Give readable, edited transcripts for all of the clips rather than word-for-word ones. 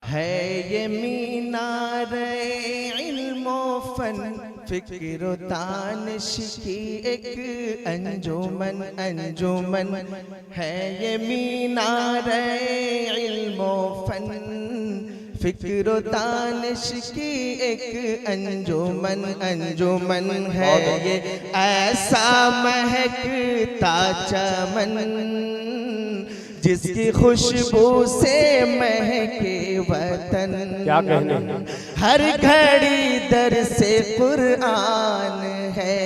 है ये मीनारे इल्मो फन फिक्र तानिश की एक अंजुमन अंजुमन है ये मीनारे इल्मो फन फिक्र तानिश की एक अंजुमन अंजुमन है ये ऐसा महकता चमन जिसकी खुशबू से महके वतन। क्या कहने, हर घड़ी दर से कुरान है,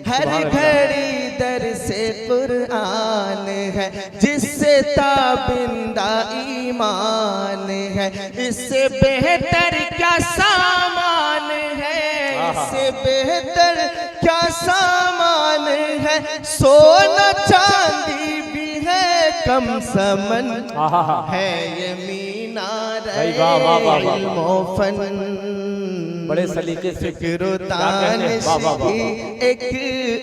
हर घड़ी दर से कुरान है, जिससे ताबिंदा ईमान है। इससे बेहतर क्या सामान है, इससे बेहतर क्या सामान है। सोना चांदी कम समन है ये मीनारे इल्मो फन। बड़े सलीके से फिक्र तानिश की एक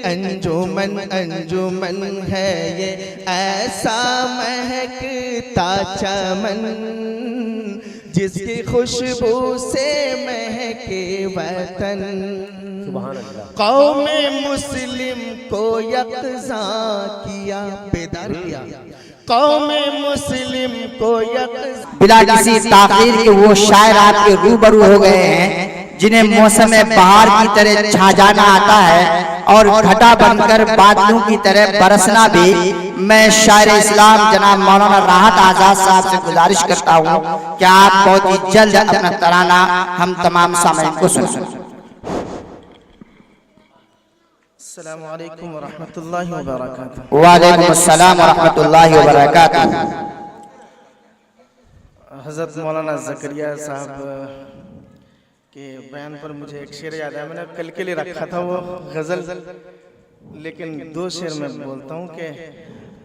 अंजुमन अंजुमन है ये ऐसा महकता चमन जिसकी खुशबू से महके वतन। कौमे मुस्लिम को यकज़ा किया, बेदार किया, कौमे मुस्लिम को यकज़ा। बिला किसी ताख़ीर के वो शायर आपके रूबरू हो गए हैं जिन्हें मौसम बहार की तरह छा जाना आता है और घटा बनकर बादलों की तरह बरसना भी। मैं शायर इस्लाम जनाब मौलाना राहत आजाद साहब से गुजारिश करता हूँ कि आप बहुत ही जल्द अपना तराना हम तमाम सामईन को सुनाएं। अस्सलामु अलैकुम व रहमतुल्लाहि व बरकातुहू। वालेकुम अस्सलाम व रहमतुल्लाहि व बरकातुहू। हज़रत मौलाना ज़करिया साहब के बयान पर मुझे एक शेर याद आया। मैंने कल के लिए रखा था वो गज़ल, लेकिन दो शेर में बोलता हूँ कि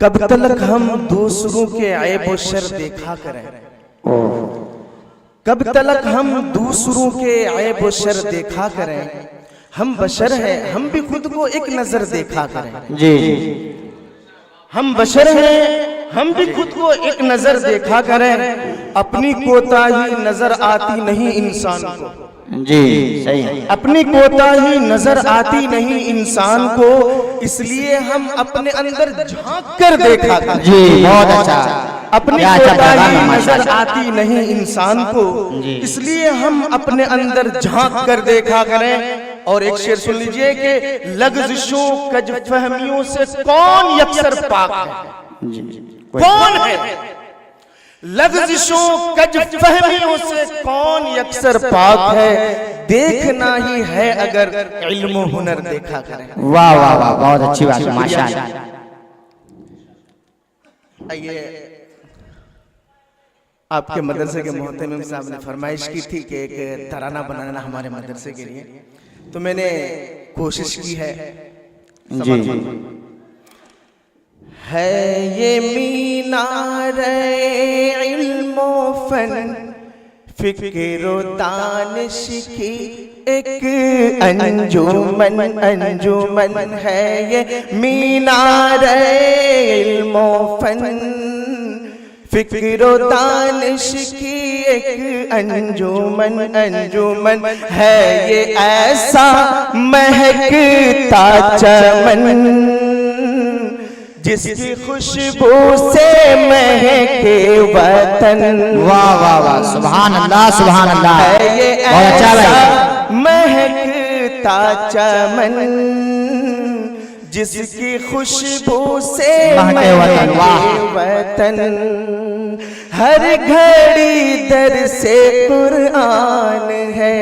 कब तक हम दूसरों के ऐब व शर देखा करें, कब तक हम दूसरों के ऐब व शर देखा करें। हम बशर हैं, हम भी खुद को एक नजर देखा करें। जी, हम बशर हैं, हम भी खुद को एक नजर देखा करें। अपनी कोताही नजर आती नहीं इंसान को। जी सही है। अपनी कोताही नजर आती नहीं इंसान को, इसलिए हम अपने अंदर झांक कर देखा करें। जी बहुत अच्छा। अपनी कोताही नजर आती नहीं इंसान को, इसलिए हम अपने अंदर झांक कर देखा करें। और एक शेर सुन लीजिए कि लग़ज़िशों कज फहमियों से कौन यकसर पाक है। कौन है लग़ज़िशों कज फहमियों से कौन यकसर पाक है। देखना ही है अगर इल्म हुनर देखा करें। वाह वाह वाह, बहुत अच्छी बात है, माशाअल्लाह। आइए, आपके मदरसे के मोहतमिम साहब ने फरमाइश की थी कि एक तराना बनाना हमारे मदरसे के लिए, तो मैंने कोशिश की है। जी है ये मीनारे इल्मो फन फिक्र तानिश की एक अंजुमन अंजुमन है ये मीनारे इल्मो फन फिक्र तानिश की एक अंजुमन अंजुमन है ये ऐसा महकता चमन जिसकी खुशबू से महके वतन। वाह वाह वाह, सुभान अल्लाह सुभान अल्लाह। है ये बहुत अच्छा ऐसा महकता चमन जिसकी खुशबू से महके वतन। हर घड़ी दर से कुरान है,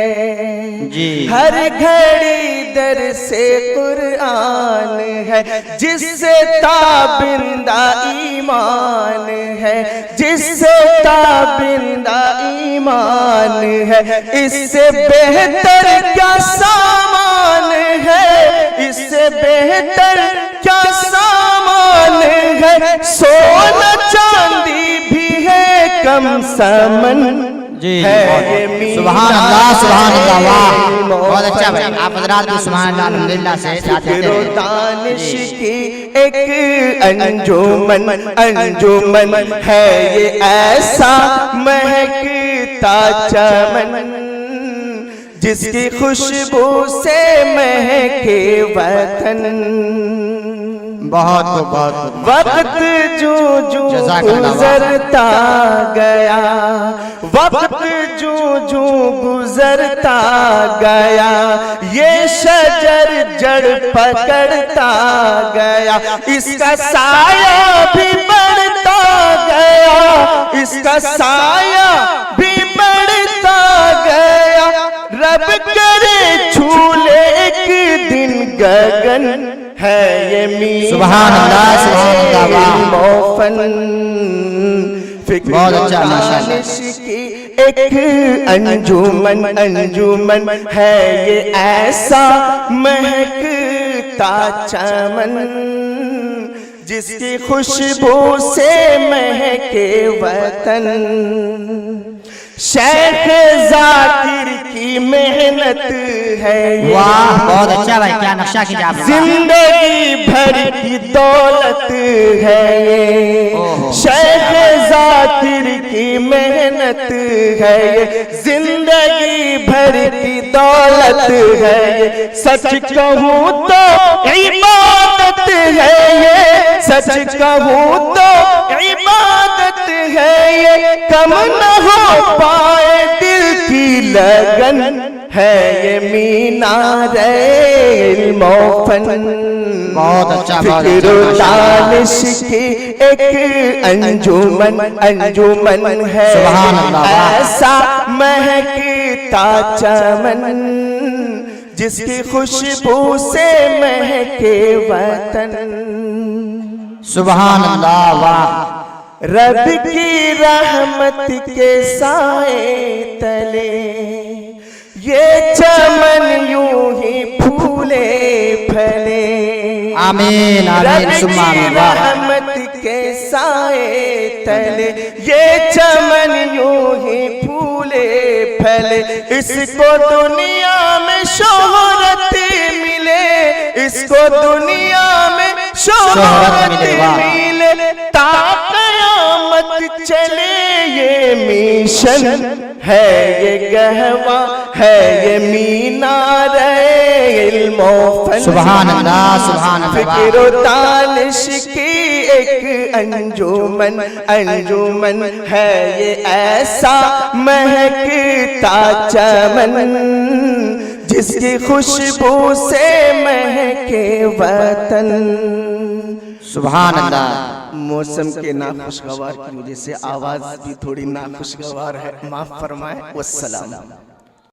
हर घड़ी दर से कुरान है, जिससे ताबिंदा ईमान है, जिससे ताबिंदा ईमान है। इससे बेहतर क्या सामान है, इससे बेहतर क्या सामान है। सोना चांदी भी है कम समन जी है ये मीनार सुभान अल्लाह सुभान अल्लाह वाह बहुत अच्छा भाई आप हजरात भी सुभान अल्लाह अल्हम्दुलिल्लाह से साथ देते फिक्र हैं। दानिश की एक अंजुमन है ये ऐसा महकता चमन जिसकी खुशबू से महके वतन बहुत बहुत वक्त जो जो जज़ाकल्लाह। गुजरता गया वक्त जो जो गुजरता गया ये शजर जड़ पकड़ता गया इसका साया भी बढ़ता गया इसका साया भी बढ़ता गया रब करे छूले एक दिन गगन है ये सुभान अल्लाह, सुभान अल्लाह, वाह। मोफन बहुत अच्छा, माशाअल्लाह। की एक अंजुमन है ये ऐसा महकता चमन जिसकी खुशबू से महके वतन शेख जाकिर की मेहनत है ये वाह बहुत अच्छा भाई क्या नक्शा खींचा आपने जिंदगी भर की दौलत है ये शेख जाकिर की मेहनत है ये जिंदगी भर की दौलत है ये सच कहूँ तो इबादत है ये सच कहूँ तो इबादत है ये कम न हो पाए दिल की लगन है ये मीनार मोफन बहुत अच्छा, बहुत अच्छा, फिक्र माशाअल्लाह। दानिश की एक अंजुमन है सुभान अल्लाह, वाह। ऐसा महकता चमन जिसकी खुशबू से महके वतन सुभान अल्लाह वाह रब की रहमत के साए तले ये चमन यूं ही फूले फले आमीन आमीन रब सुभान की अल्लाह रहमत के साए तले ये चमन यूं ही फूले फले इसको दुनिया में शोहरत मिले इसको दुनिया में शोहरत मिले, वाह। मिले ता कयामत चले ये मिशन है ये गहवा है ये मीनार इल्मोफन सुभान अल्लाह सुभान अल्लाह फिक्र दानिश की एक अंजुमन है ये ऐसा महकता चमन जिसकी खुशबू से महके वतन सुभान अल्लाह मौसम के नाखुशगवार की वजह से आवाज भी थोड़ी नाखुशगवार है माफ फरमाए वस्सलाम।